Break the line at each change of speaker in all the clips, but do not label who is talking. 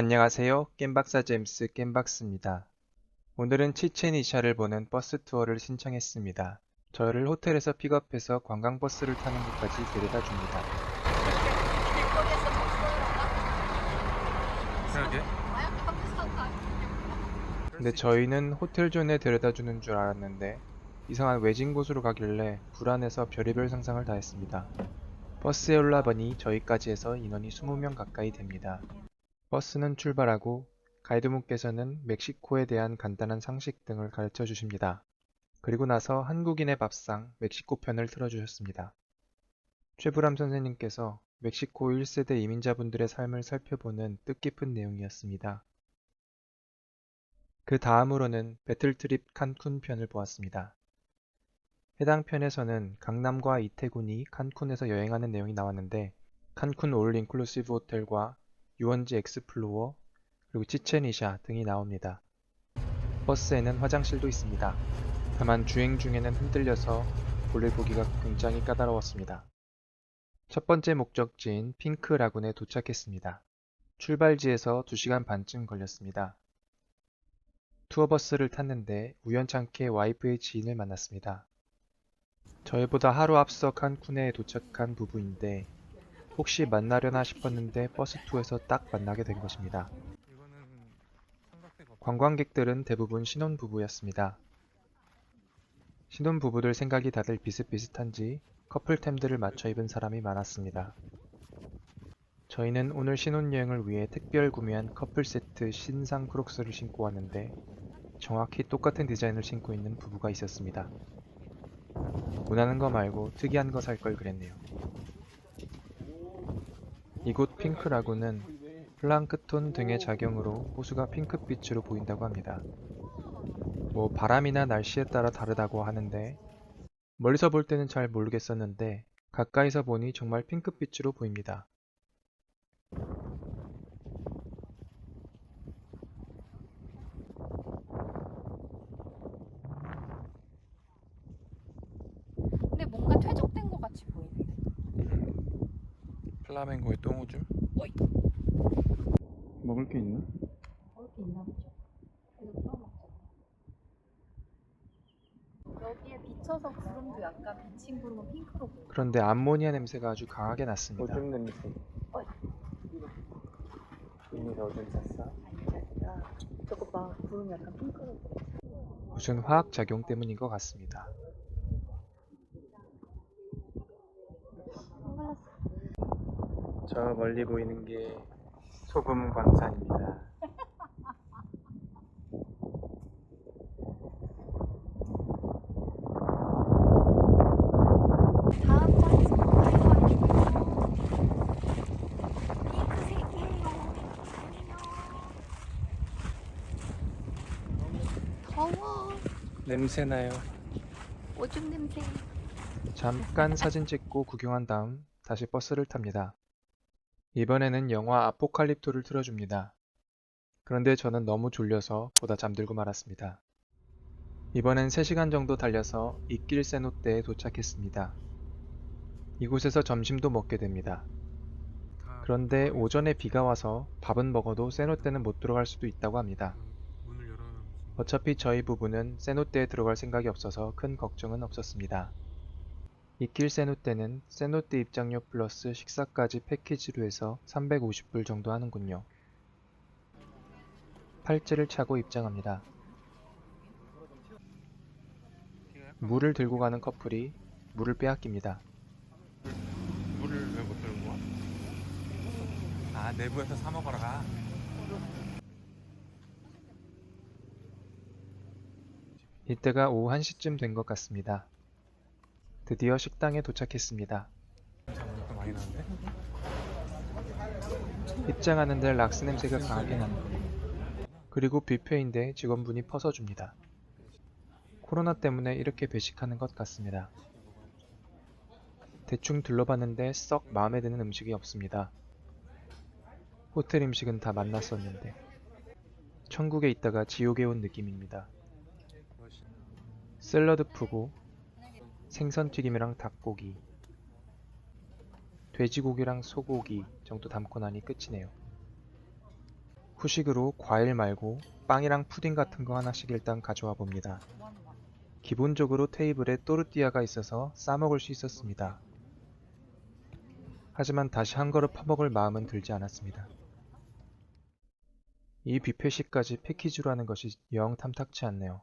안녕하세요. 겜박사 제임스 겜박스입니다. 오늘은 치첸이샤를 보는 버스 투어를 신청했습니다. 저를 호텔에서 픽업해서 관광버스를 타는 곳까지 데려다 줍니다.
그러게.
근데 저희는 호텔존에 데려다 주는 줄 알았는데 이상한 외진 곳으로 가길래 불안해서 별의별 상상을 다 했습니다. 버스에 올라보니 저희까지 해서 인원이 20명 가까이 됩니다. 버스는 출발하고 가이드분께서는 멕시코에 대한 간단한 상식 등을 가르쳐 주십니다. 그리고 나서 한국인의 밥상 멕시코 편을 틀어주셨습니다. 최불암 선생님께서 멕시코 1세대 이민자분들의 삶을 살펴보는 뜻깊은 내용이었습니다. 그 다음으로는 배틀트립 칸쿤 편을 보았습니다. 해당 편에서는 강남과 이태군이 칸쿤에서 여행하는 내용이 나왔는데 칸쿤 올 인클루시브 호텔과 유원지 엑스플로어 그리고 치첸이샤 등이 나옵니다. 버스에는 화장실도 있습니다. 다만 주행 중에는 흔들려서 볼일 보기가 굉장히 까다로웠습니다. 첫 번째 목적지인 핑크 라군에 도착했습니다. 출발지에서 2시간 반쯤 걸렸습니다. 투어버스를 탔는데 우연찮게 와이프의 지인을 만났습니다. 저희보다 하루 앞서 칸쿤에 도착한 부부인데 혹시 만나려나 싶었는데 버스 투어에서 딱 만나게 된 것입니다.
이거는 삼각대가 없어.
관광객들은 대부분 신혼부부였습니다. 신혼부부들 생각이 다들 비슷비슷한지 커플템들을 맞춰 입은 사람이 많았습니다. 저희는 오늘 신혼여행을 위해 특별 구매한 커플 세트 신상 크록스를 신고 왔는데 정확히 똑같은 디자인을 신고 있는 부부가 있었습니다. 원하는 거 말고 특이한 거 살 걸 그랬네요. 이곳 핑크 라군은 플랑크톤 등의 작용으로 호수가 핑크빛으로 보인다고 합니다. 뭐 바람이나 날씨에 따라 다르다고 하는데 멀리서 볼 때는 잘 모르겠었는데 가까이서 보니 정말 핑크빛으로 보입니다.
근데 뭔가 퇴적된 것 같이 보이는데.
플라멩고의 똥오줌?
어이.
먹을 게 있나?
먹을 게 있나 보죠. 계속 떠먹자. 여기에 비쳐서 구름도 약간 비친 구름은 핑크로 보여.
그런데 암모니아 냄새가 아주 강하게 났습니다.
오줌 냄새.
어이.
이미가 오줌 쌌어?
아니 아니라 저거 봐, 구름이 약간 핑크로 보여.
무슨 화학작용 때문인 것 같습니다.
선글라스.
저 멀리 보이는 게 소금 광산입니다.
다음 장소 가요. 핑크색이에요. 더워.
냄새나요.
오줌 냄새.
잠깐 사진 찍고 구경한 다음 다시 버스를 탑니다. 이번에는 영화 아포칼립토를 틀어줍니다. 그런데 저는 너무 졸려서 보다 잠들고 말았습니다. 이번엔 3시간 정도 달려서 이길 세노떼에 도착했습니다. 이곳에서 점심도 먹게 됩니다. 그런데 오전에 비가 와서 밥은 먹어도 세노떼는 못 들어갈 수도 있다고 합니다.
문을 열어놓으면
어차피 저희 부부는 세노떼에 들어갈 생각이 없어서 큰 걱정은 없었습니다. 이길 세노떼는 세노떼 입장료 플러스 식사까지 패키지로 해서 350불 정도 하는군요. 팔찌를 차고 입장합니다. 물을 들고 가는 커플이 물을 빼앗깁니다.
물을 왜 못 들고 와? 아, 내부에서 사 먹으러 가.
이때가 오후 1시쯤 된 것 같습니다. 드디어 식당에 도착했습니다.
잠깐만 많이 나는데?
입장하는데 락스 냄새가 강하게 납니다. 그리고 뷔페인데 직원분이 퍼서줍니다. 코로나 때문에 이렇게 배식하는 것 같습니다. 대충 둘러봤는데 썩 마음에 드는 음식이 없습니다. 호텔 음식은 다 만났었는데 천국에 있다가 지옥에 온 느낌입니다. 샐러드 푸고 생선튀김이랑 닭고기 돼지고기랑 소고기 정도 담고 나니 끝이네요. 후식으로 과일 말고 빵이랑 푸딩 같은 거 하나씩 일단 가져와 봅니다. 기본적으로 테이블에 또르띠아가 있어서 싸먹을 수 있었습니다. 하지만 다시 한 그릇 퍼먹을 마음은 들지 않았습니다. 이 뷔페식까지 패키지로 하는 것이 영 탐탁치 않네요.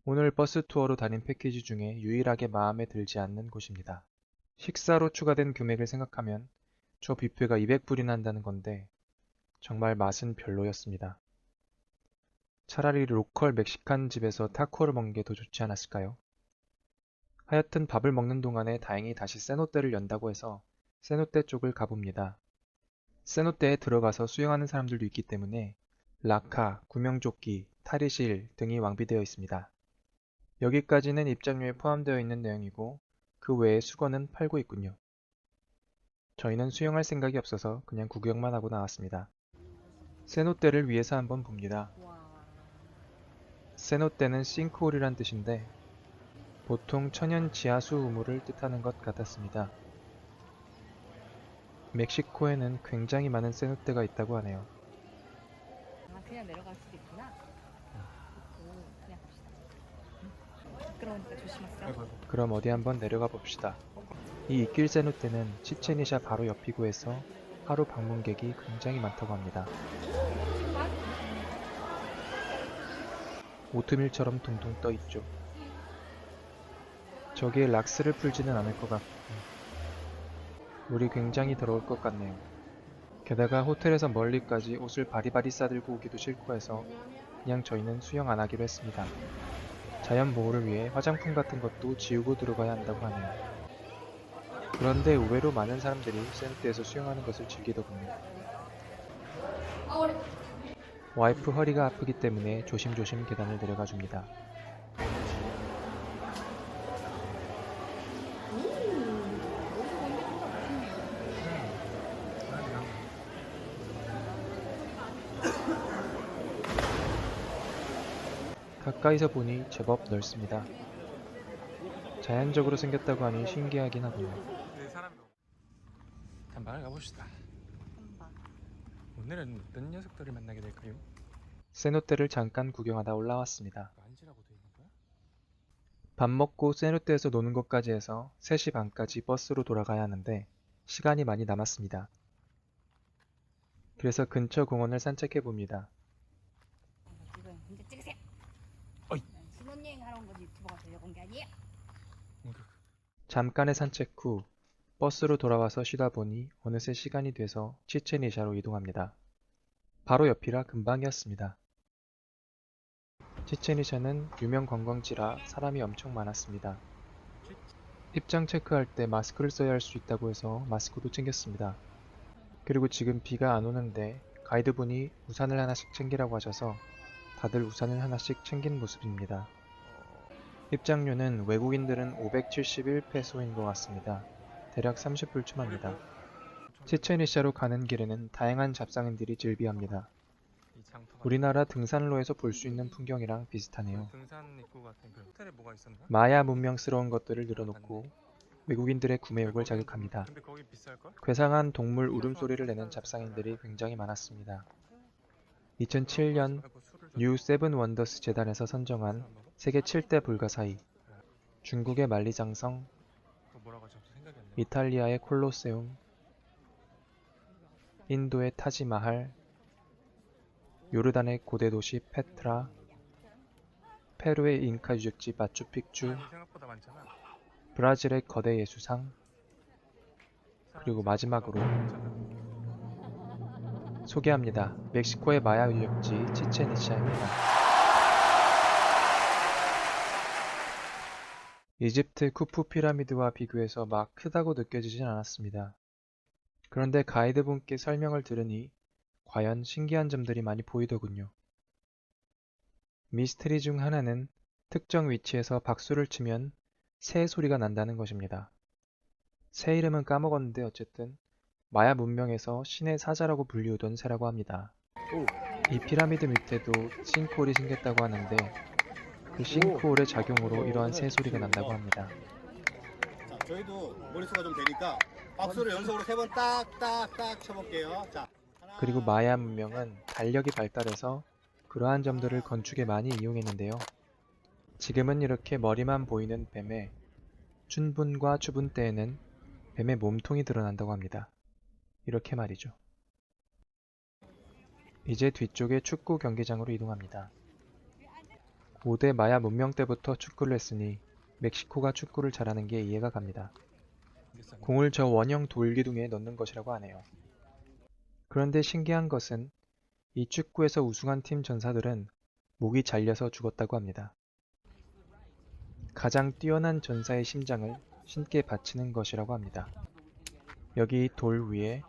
오늘 버스 투어로 다닌 패키지 중에 유일하게 마음에 들지 않는 곳입니다. 식사로 추가된 금액을 생각하면 저 뷔페가 200불이나 한다는 건데 정말 맛은 별로였습니다. 차라리 로컬 멕시칸 집에서 타코를 먹는 게 더 좋지 않았을까요? 하여튼 밥을 먹는 동안에 다행히 다시 세노떼를 연다고 해서 세노떼 쪽을 가봅니다. 세노떼에 들어가서 수영하는 사람들도 있기 때문에 라카, 구명조끼, 탈의실 등이 완비되어 있습니다. 여기까지는 입장료에 포함되어 있는 내용이고 그 외에 수건은 팔고 있군요. 저희는 수영할 생각이 없어서 그냥 구경만 하고 나왔습니다. 세노떼를 위에서 한번 봅니다. 세노떼는 싱크홀이란 뜻인데 보통 천연 지하수 우물을 뜻하는 것 같았습니다. 멕시코에는 굉장히 많은 세노떼가 있다고 하네요.
아, 그냥 내려갈 수도 있구나. 그냥 봅시다. 미끄러우니까 조심하세요.
그럼 어디 한번 내려가 봅시다. 이 이길 세노떼는 치첸이샤 바로 옆이고 해서 하루 방문객이 굉장히 많다고 합니다. 오트밀처럼 둥둥 떠 있죠. 저기에 락스를 풀지는 않을 것 같고 물이 굉장히 더러울 것 같네요. 게다가 호텔에서 멀리까지 옷을 바리바리 싸들고 오기도 싫고 해서 그냥 저희는 수영 안 하기로 했습니다. 자연 보호를 위해 화장품 같은 것도 지우고 들어가야 한다고 하네요. 그런데 의외로 많은 사람들이 세노떼에서 수영하는 것을 즐기더군요. 와이프 허리가 아프기 때문에 조심조심 계단을 내려가 줍니다. 가까이서 보니 제법 넓습니다. 자연적으로 생겼다고 하니 신기하긴 하군요.
단방을 가봅시다. 오늘은 어떤 녀석들을 만나게 될까요?
세노떼를 잠깐 구경하다 올라왔습니다.
안지라고 돼 있는 거야?
밥 먹고 세노떼에서 노는 것까지 해서 3시 반까지 버스로 돌아가야 하는데 시간이 많이 남았습니다. 그래서 근처 공원을 산책해 봅니다.
지금 이제 찍으세요.
어이.
신혼여행 하러 온 거지 유튜버가 되려고 온 게 아니에요.
잠깐의 산책 후 버스로 돌아와서 쉬다 보니 어느새 시간이 돼서 치첸이샤로 이동합니다. 바로 옆이라 금방이었습니다. 치첸이샤는 유명 관광지라 사람이 엄청 많았습니다. 입장 체크할 때 마스크를 써야 할 수 있다고 해서 마스크도 챙겼습니다. 그리고 지금 비가 안 오는데 가이드분이 우산을 하나씩 챙기라고 하셔서 다들 우산을 하나씩 챙긴 모습입니다. 입장료는 외국인들은 571페소인 것 같습니다. 대략 30불쯤 합니다. 치첸이샤로 가는 길에는 다양한 잡상인들이 즐비합니다. 우리나라 등산로에서 볼 수 있는 풍경이랑 비슷하네요.
등산 입구 같은 그 호텔에 뭐가 있었나?
마야 문명스러운 것들을 늘어놓고 외국인들의 구매욕을 자극합니다.
근데 거기 비쌀 걸?
괴상한 동물 울음소리를 내는 잡상인들이 굉장히 많았습니다. 2007년 뉴 세븐 원더스 재단에서 선정한 세계 7대 불가사의, 중국의 만리장성,
뭐라고 하지? 생각이 안 나.
이탈리아의 콜로세움, 인도의 타지마할, 요르단의 고대 도시 페트라, 페루의 잉카 유적지 마추픽추,
생각보다 많잖아.
브라질의 거대 예수상, 그리고 마지막으로 소개합니다. 멕시코의 마야 유적지 치첸이샤입니다. 이집트 쿠프 피라미드와 비교해서 막 크다고 느껴지진 않았습니다. 그런데 가이드분께 설명을 들으니 과연 신기한 점들이 많이 보이더군요. 미스터리 중 하나는 특정 위치에서 박수를 치면 새 소리가 난다는 것입니다. 새 이름은 까먹었는데 어쨌든 마야 문명에서 신의 사자라고 불리우던 새라고 합니다. 이 피라미드 밑에도 싱크홀이 생겼다고 하는데 그 싱크홀의 작용으로 이러한 새 소리가 난다고 합니다.
자, 저희도 머릿수가 좀 되니까 박수를 연속으로 3번 딱딱딱 쳐볼게요. 자, 하나,
그리고 마야 문명은 달력이 발달해서 그러한 점들을 건축에 많이 이용했는데요. 지금은 이렇게 머리만 보이는 뱀에 춘분과 추분 때에는 뱀의 몸통이 드러난다고 합니다. 이렇게 말이죠. 이제 뒤쪽에 축구 경기장으로 이동합니다. 고대 마야 문명 때부터 축구를 했으니 멕시코가 축구를 잘하는 게 이해가 갑니다. 공을 저 원형 돌기둥에 넣는 것이라고 하네요. 그런데 신기한 것은 이 축구에서 우승한 팀 전사들은 목이 잘려서 죽었다고 합니다. 가장 뛰어난 전사의 심장을 신께 바치는 것이라고 합니다. 여기 돌 위에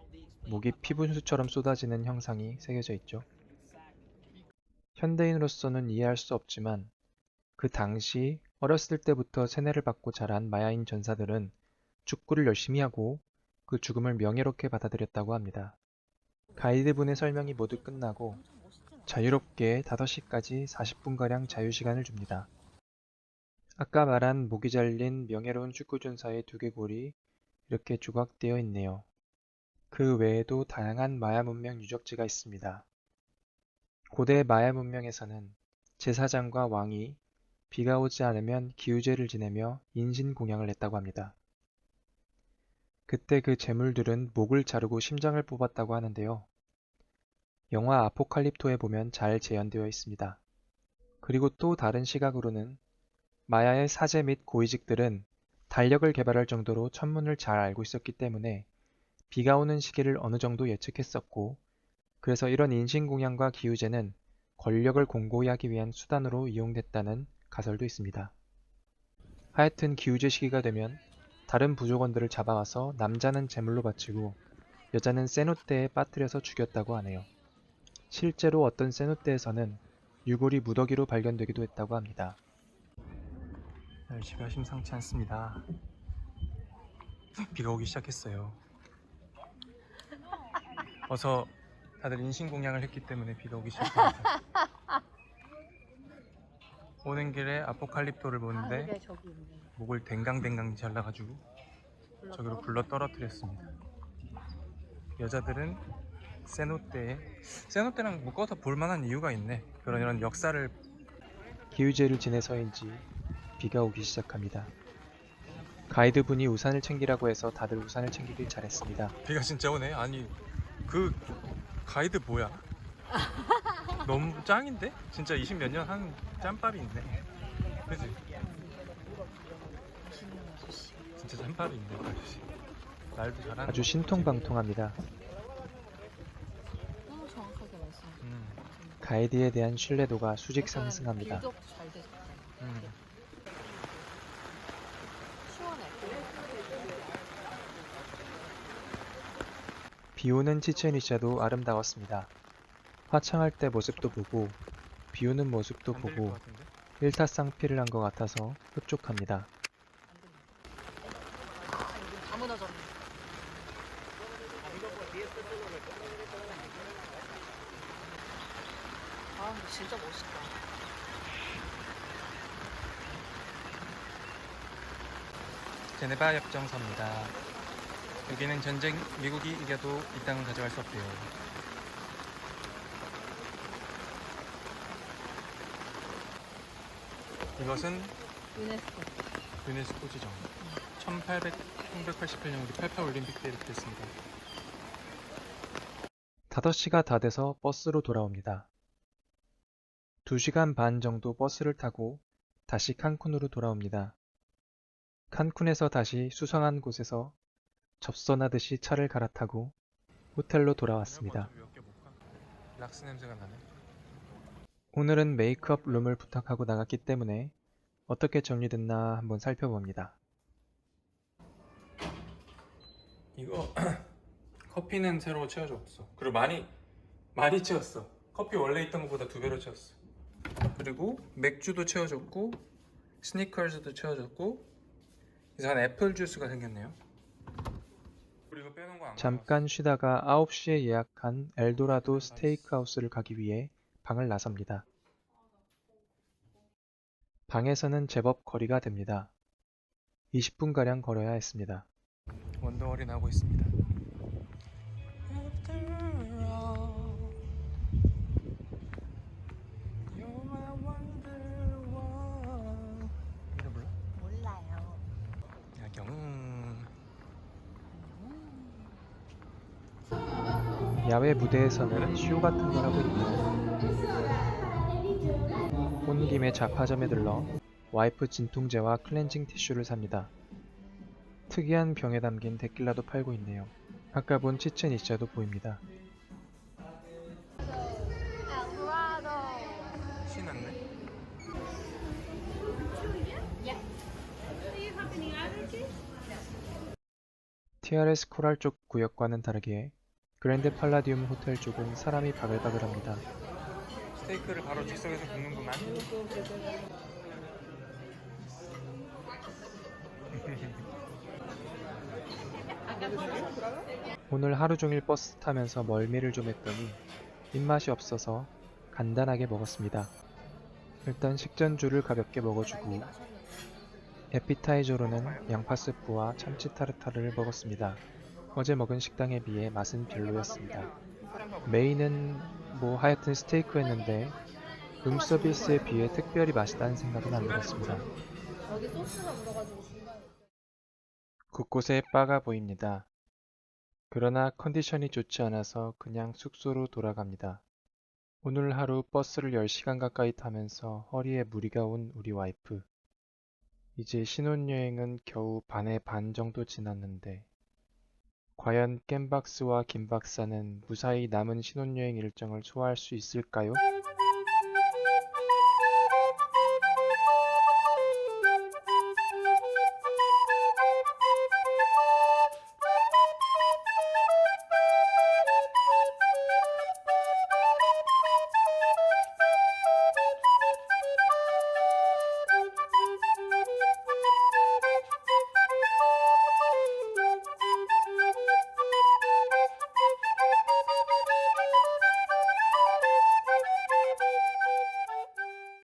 목이 피분수처럼 쏟아지는 형상이 새겨져 있죠. 현대인으로서는 이해할 수 없지만 그 당시 어렸을 때부터 세뇌를 받고 자란 마야인 전사들은 축구를 열심히 하고 그 죽음을 명예롭게 받아들였다고 합니다. 가이드분의 설명이 모두 끝나고 자유롭게 5시까지 40분가량 자유시간을 줍니다. 아까 말한 목이 잘린 명예로운 축구전사의 두개골이 이렇게 조각되어 있네요. 그 외에도 다양한 마야 문명 유적지가 있습니다. 고대 마야 문명에서는 제사장과 왕이 비가 오지 않으면 기우제를 지내며 인신 공양을 했다고 합니다. 그때 그 제물들은 목을 자르고 심장을 뽑았다고 하는데요. 영화 아포칼립토에 보면 잘 재현되어 있습니다. 그리고 또 다른 시각으로는 마야의 사제 및 고위직들은 달력을 개발할 정도로 천문을 잘 알고 있었기 때문에 비가 오는 시기를 어느 정도 예측했었고, 그래서 이런 인신공양과 기우제는 권력을 공고히 하기 위한 수단으로 이용됐다는 가설도 있습니다. 하여튼 기우제 시기가 되면 다른 부족원들을 잡아와서 남자는 제물로 바치고 여자는 세노떼에 빠뜨려서 죽였다고 하네요. 실제로 어떤 세노떼에서는 유골이 무더기로 발견되기도 했다고 합니다. 날씨가 심상치 않습니다. 비가 오기 시작했어요. 어서 다들 인신공양을 했기 때문에 비가 오기 시작합니다. 오는 길에 아포칼립토를 보는데
그게 저기 있네.
목을 댕강댕강 잘라가지고 저기로 불러 떨어뜨렸습니다. 여자들은 세노떼랑 묶어서 볼만한 이유가 있네. 이런 역사를 기우제를 지내서인지 비가 오기 시작합니다. 가이드분이 우산을 챙기라고 해서 다들 우산을 챙기길 잘했습니다. 비가 진짜 오네. 아니 그 가이드 뭐야? 너무 짱인데? 진짜 20 몇 년 한 짬밥이 있네. 그치? 진짜 짬밥이 있네 그 아저씨. 말도 잘하는 아주 신통방통합니다.
너무 정확하게 말씀.
가이드에 대한 신뢰도가 수직 상승합니다.
빌드업도 잘 되셨다. 시원해.
비오는 치첸이샤도 아름다웠습니다. 화창할 때 모습도 보고 비오는 모습도 보고 일타쌍피를 한 것 같아서 흡족합니다.
다 무너졌네. 아, 근데 진짜 멋있다.
제네바 협정서입니다. 여기는 전쟁 미국이 이겨도 이 땅은 가져갈 수 없대요. 이것은 유네스코 지정 1988년도 88 올림픽 때 이렇게 됐습니다. 5시가 다 돼서 버스로 돌아옵니다. 2시간 반 정도 버스를 타고 다시 칸쿤으로 돌아옵니다. 칸쿤에서 다시 수상한 곳에서 접선하듯이 차를 갈아타고 호텔로 돌아왔습니다. 락스 냄새가 나네. 오늘은 메이크업 룸을 부탁하고 나갔기 때문에 어떻게 정리됐나 한번 살펴봅니다. 이거 커피는 새로 채워줬어. 그리고 많이 채웠어. 커피 원래 있던 것보다 2배로 채웠어. 그리고 맥주도 채워줬고 스니커즈도 채워줬고 이상한 애플 주스가 생겼네요. 잠깐 쉬다가 9시에 예약한 엘도라도 스테이크하우스를 가기 위해 방을 나섭니다. 방에서는 제법 거리가 됩니다. 20분가량 걸어야 했습니다. 원더월이 나오고 있습니다. 야외 무대에서는 쇼 같은 걸 하고 있네요. 온 김에 잡화점에 들러 와이프 진통제와 클렌징 티슈를 삽니다. 특이한 병에 담긴 데킬라도 팔고 있네요. 아까 본 치첸 이자도 보입니다.
신났네.
TRS 코랄 쪽 구역과는 다르게 그랜드 팔라디움 호텔 쪽은 사람이 바글바글합니다.
스테이크를 바로 즉석에서 굽는구만.
오늘 하루 종일 버스 타면서 멀미를 좀 했더니 입맛이 없어서 간단하게 먹었습니다. 일단 식전주를 가볍게 먹어주고 에피타이저로는 양파 스프와 참치 타르타르를 먹었습니다. 어제 먹은 식당에 비해 맛은 별로였습니다. 메인은 뭐 하여튼 스테이크였는데 룸서비스에 비해 특별히 맛있다는 생각은 안 들었습니다.
여기 소스가 묻어가지고 중간에.
곳곳에 바가 보입니다. 그러나 컨디션이 좋지 않아서 그냥 숙소로 돌아갑니다. 오늘 하루 버스를 10시간 가까이 타면서 허리에 무리가 온 우리 와이프. 이제 신혼여행은 겨우 반의 반 정도 지났는데 과연 깸박스와 김박사는 무사히 남은 신혼여행 일정을 소화할 수 있을까요?